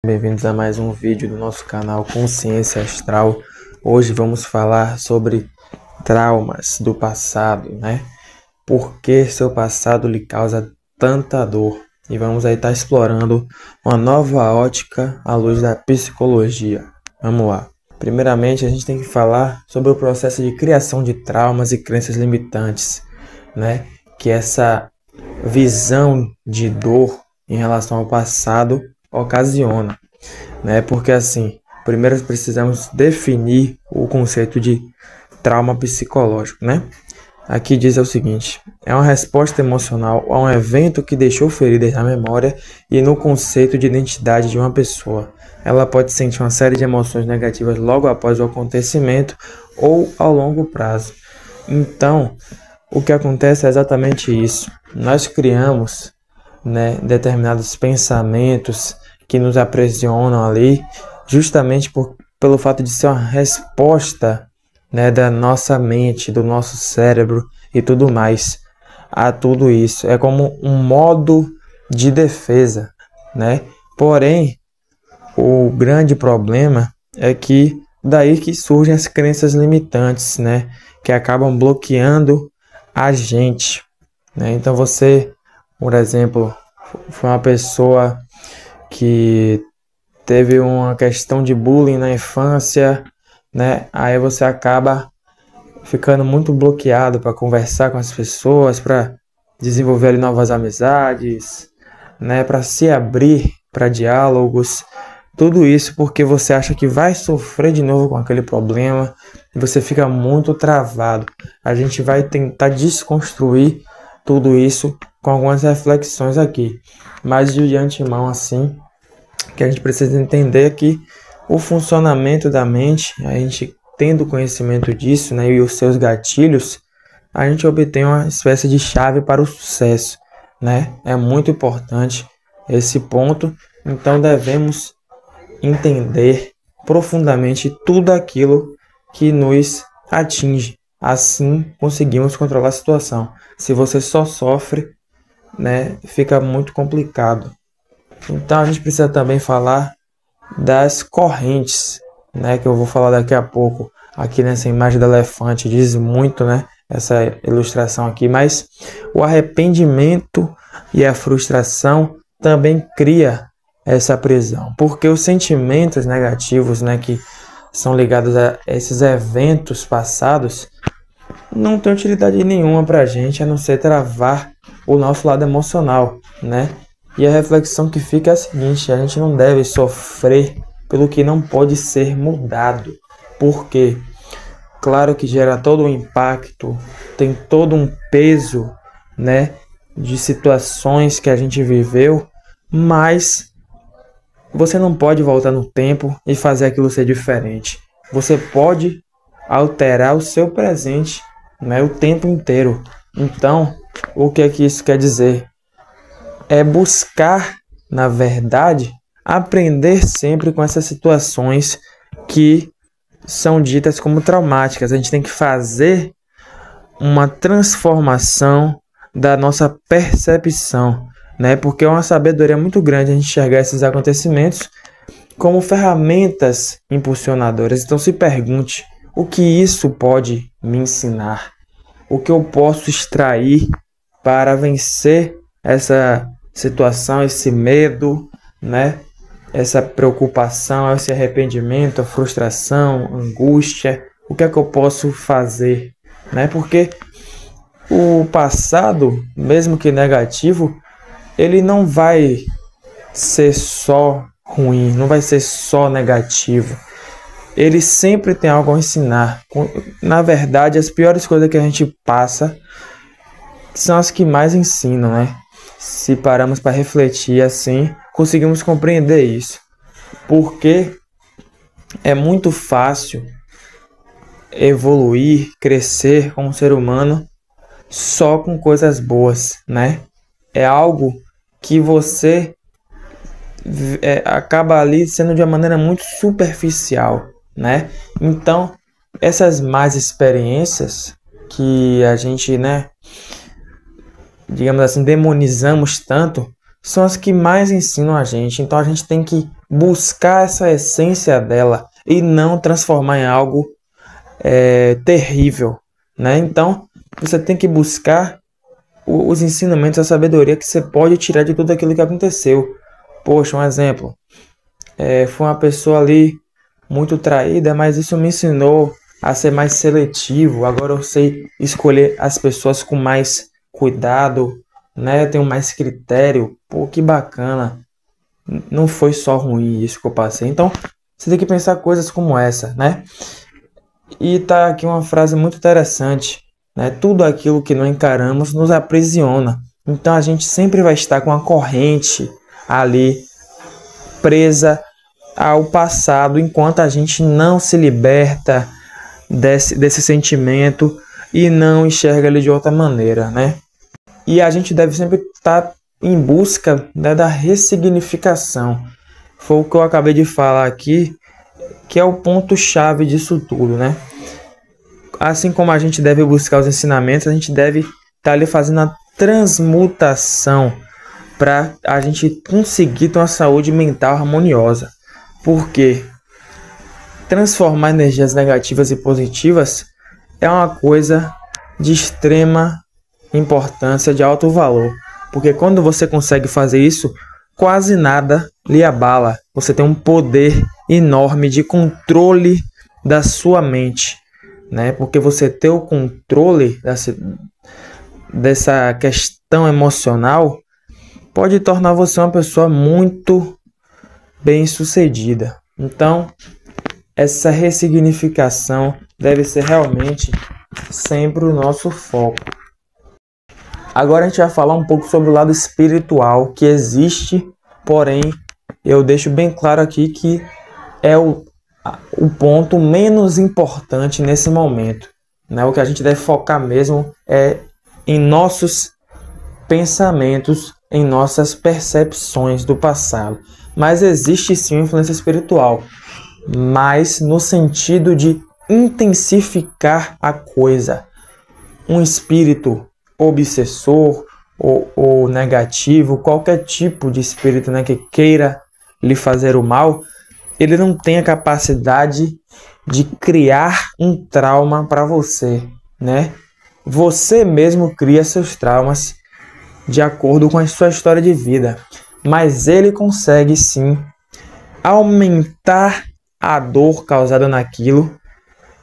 Bem-vindos a mais um vídeo do nosso canal Consciência Astral. Hoje vamos falar sobre traumas do passado, né? Por que seu passado lhe causa tanta dor? E vamos aí estar explorando uma nova ótica à luz da psicologia. Vamos lá. Primeiramente, a gente tem que falar sobre o processo de criação de traumas e crenças limitantes, né? Que essa visão de dor em relação ao passado ocasiona, né? Porque assim, primeiro precisamos definir o conceito de trauma psicológico, né? Aqui diz o seguinte: é uma resposta emocional a um evento que deixou feridas na memória e no conceito de identidade de uma pessoa. Ela pode sentir uma série de emoções negativas logo após o acontecimento ou ao longo prazo. Então, o que acontece é exatamente isso. Nós criamos, né, determinados pensamentos que nos aprisionam ali, justamente pelo fato de ser uma resposta, né, da nossa mente, do nosso cérebro e tudo mais a tudo isso. É como um modo de defesa, né? Porém, o grande problema é que daí que surgem as crenças limitantes, né, que acabam bloqueando a gente, né? Então você, por exemplo, foi uma pessoa que teve uma questão de bullying na infância, né? Aí você acaba ficando muito bloqueado para conversar com as pessoas, para desenvolver ali novas amizades, né? Para se abrir para diálogos. Tudo isso porque você acha que vai sofrer de novo com aquele problema e você fica muito travado. A gente vai tentar desconstruir tudo isso com algumas reflexões aqui. Mas de antemão, assim, que a gente precisa entender que o funcionamento da mente, a gente tendo conhecimento disso, né, e os seus gatilhos, a gente obtém uma espécie de chave para o sucesso, né? É muito importante esse ponto, então devemos entender profundamente tudo aquilo que nos atinge. Assim conseguimos controlar a situação. Se você só sofre, né, fica muito complicado. Então a gente precisa também falar das correntes, né, que eu vou falar daqui a pouco. Aqui nessa imagem do elefante diz muito, né, essa ilustração aqui, mas o arrependimento e a frustração também cria essa prisão, porque os sentimentos negativos, né, que são ligados a esses eventos passados não tem utilidade nenhuma para a gente, a não ser travar o nosso lado emocional, né? E a reflexão que fica é a seguinte: a gente não deve sofrer pelo que não pode ser mudado, porque claro que gera todo um impacto, tem todo um peso, né, de situações que a gente viveu, mas você não pode voltar no tempo e fazer aquilo ser diferente. Você pode alterar o seu presente, né, o tempo inteiro. Então, o que é que isso quer dizer? É buscar, na verdade, aprender sempre com essas situações que são ditas como traumáticas. A gente tem que fazer uma transformação da nossa percepção, né? Porque é uma sabedoria muito grande a gente enxergar esses acontecimentos como ferramentas impulsionadoras. Então se pergunte: o que isso pode me ensinar? O que eu posso extrair para vencer essa situação, esse medo, né? Essa preocupação, esse arrependimento, a frustração, a angústia? O que é que eu posso fazer, né? Porque o passado, mesmo que negativo, ele não vai ser só ruim, não vai ser só negativo. Ele sempre tem algo a ensinar. Na verdade, as piores coisas que a gente passa são as que mais ensinam, né? Se paramos para refletir assim, conseguimos compreender isso. Porque é muito fácil evoluir, crescer como ser humano só com coisas boas, né? É algo que você acaba ali sendo de uma maneira muito superficial, né? Então, essas más experiências que a gente, né, digamos assim, demonizamos tanto, são as que mais ensinam a gente. Então a gente tem que buscar essa essência dela e não transformar em algo terrível, né? Então, você tem que buscar os ensinamentos, a sabedoria que você pode tirar de tudo aquilo que aconteceu. Poxa, um exemplo. Foi uma pessoa ali muito traída, mas isso me ensinou a ser mais seletivo. Agora eu sei escolher as pessoas com mais cuidado, né? Eu tenho mais critério. Pô, que bacana. Não foi só ruim isso que eu passei. Então, você tem que pensar coisas como essa, né? E tá aqui uma frase muito interessante, né? Tudo aquilo que não encaramos nos aprisiona. Então a gente sempre vai estar com a corrente ali presa ao passado, enquanto a gente não se liberta desse sentimento e não enxerga ele de outra maneira, né? E a gente deve sempre estar em busca, né, da ressignificação. Foi o que eu acabei de falar aqui, que é o ponto-chave disso tudo, né? Assim como a gente deve buscar os ensinamentos, a gente deve estar ali fazendo a transmutação para a gente conseguir ter uma saúde mental harmoniosa. Porque transformar energias negativas e positivas é uma coisa de extrema importância, de alto valor. Porque quando você consegue fazer isso, quase nada lhe abala. Você tem um poder enorme de controle da sua mente, né? Porque você ter o controle dessa questão emocional pode tornar você uma pessoa muito bem-sucedida. Então, essa ressignificação deve ser realmente sempre o nosso foco. Agora a gente vai falar um pouco sobre o lado espiritual que existe, porém eu deixo bem claro aqui que é o ponto menos importante nesse momento, né? O que a gente deve focar mesmo é em nossos pensamentos, em nossas percepções do passado. Mas existe sim influência espiritual, mas no sentido de intensificar a coisa. Um espírito obsessor ou negativo, qualquer tipo de espírito, né, que queira lhe fazer o mal, ele não tem a capacidade de criar um trauma para você, né? Você mesmo cria seus traumas de acordo com a sua história de vida, mas ele consegue sim aumentar a dor causada naquilo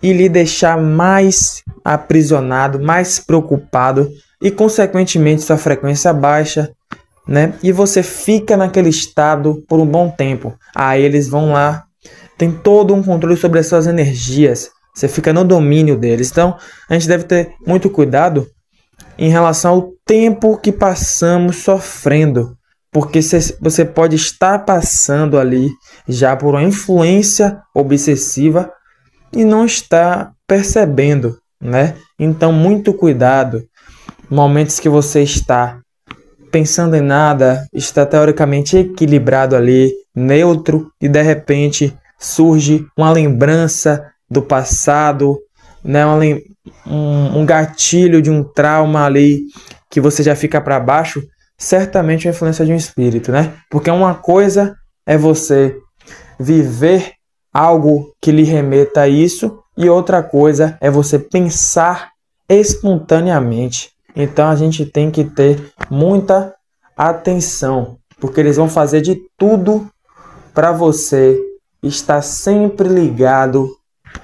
e lhe deixar mais aprisionado, mais preocupado e consequentemente sua frequência baixa, né? E você fica naquele estado por um bom tempo. Aí eles vão lá, tem todo um controle sobre as suas energias, você fica no domínio deles. Então a gente deve ter muito cuidado em relação ao tempo que passamos sofrendo, porque você pode estar passando ali já por uma influência obsessiva e não está percebendo, né? Então muito cuidado. Momentos que você está pensando em nada, está teoricamente equilibrado ali, neutro, e de repente surge uma lembrança do passado, né? Um gatilho de um trauma ali que você já fica para baixo, certamente é a influência de um espírito, né? Porque uma coisa é você viver algo que lhe remeta a isso e outra coisa é você pensar espontaneamente. Então a gente tem que ter muita atenção, porque eles vão fazer de tudo para você estar sempre ligado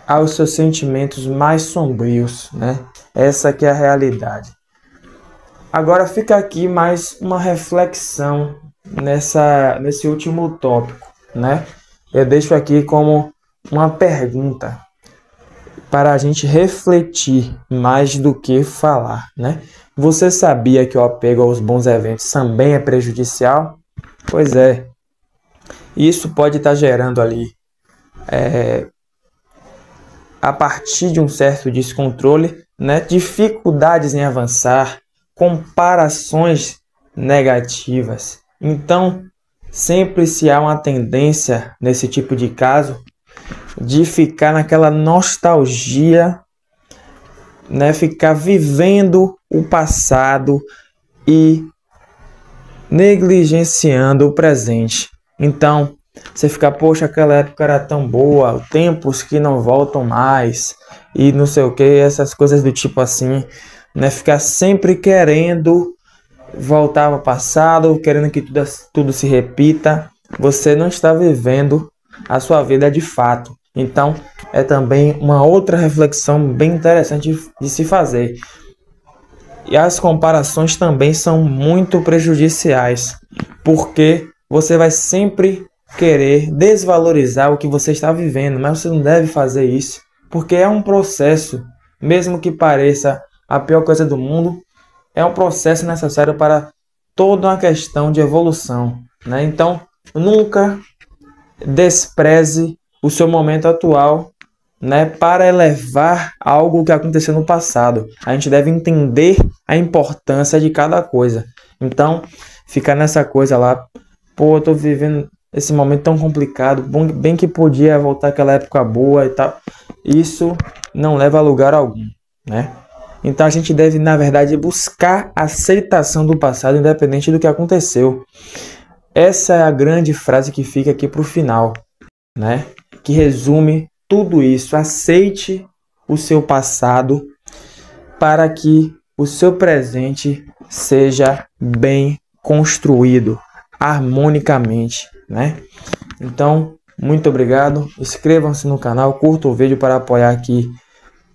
aos seus sentimentos mais sombrios, né? Essa que é a realidade. Agora fica aqui mais uma reflexão nesse último tópico, né? Eu deixo aqui como uma pergunta para a gente refletir mais do que falar, né? Você sabia que o apego aos bons eventos também é prejudicial? Pois é. Isso pode estar gerando ali, a partir de um certo descontrole, né, dificuldades em avançar, comparações negativas. Então, sempre se há uma tendência nesse tipo de caso de ficar naquela nostalgia, né, ficar vivendo o passado e negligenciando o presente. Então, Você fica, poxa, aquela época era tão boa, tempos que não voltam mais, e não sei o que, essas coisas do tipo assim, né? Ficar sempre querendo voltar ao passado, querendo que tudo se repita. Você não está vivendo a sua vida de fato. Então, é também uma outra reflexão bem interessante de se fazer. E as comparações também são muito prejudiciais, porque você vai sempre querer desvalorizar o que você está vivendo, mas você não deve fazer isso, porque é um processo, mesmo que pareça a pior coisa do mundo, é um processo necessário para toda uma questão de evolução, né? Então, nunca despreze o seu momento atual, né, para elevar algo que aconteceu no passado. A gente deve entender a importância de cada coisa. Então, ficar nessa coisa lá, pô, eu tô vivendo esse momento tão complicado, bem que podia voltar aquela época boa e tal. Isso não leva a lugar algum, né? Então a gente deve, na verdade, buscar a aceitação do passado, independente do que aconteceu. Essa é a grande frase que fica aqui para o final, né? Que resume tudo isso. Aceite o seu passado para que o seu presente seja bem construído, harmonicamente, né? Então, muito obrigado. Inscrevam-se no canal, curtam o vídeo para apoiar aqui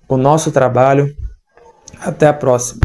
o nosso trabalho. Até a próxima.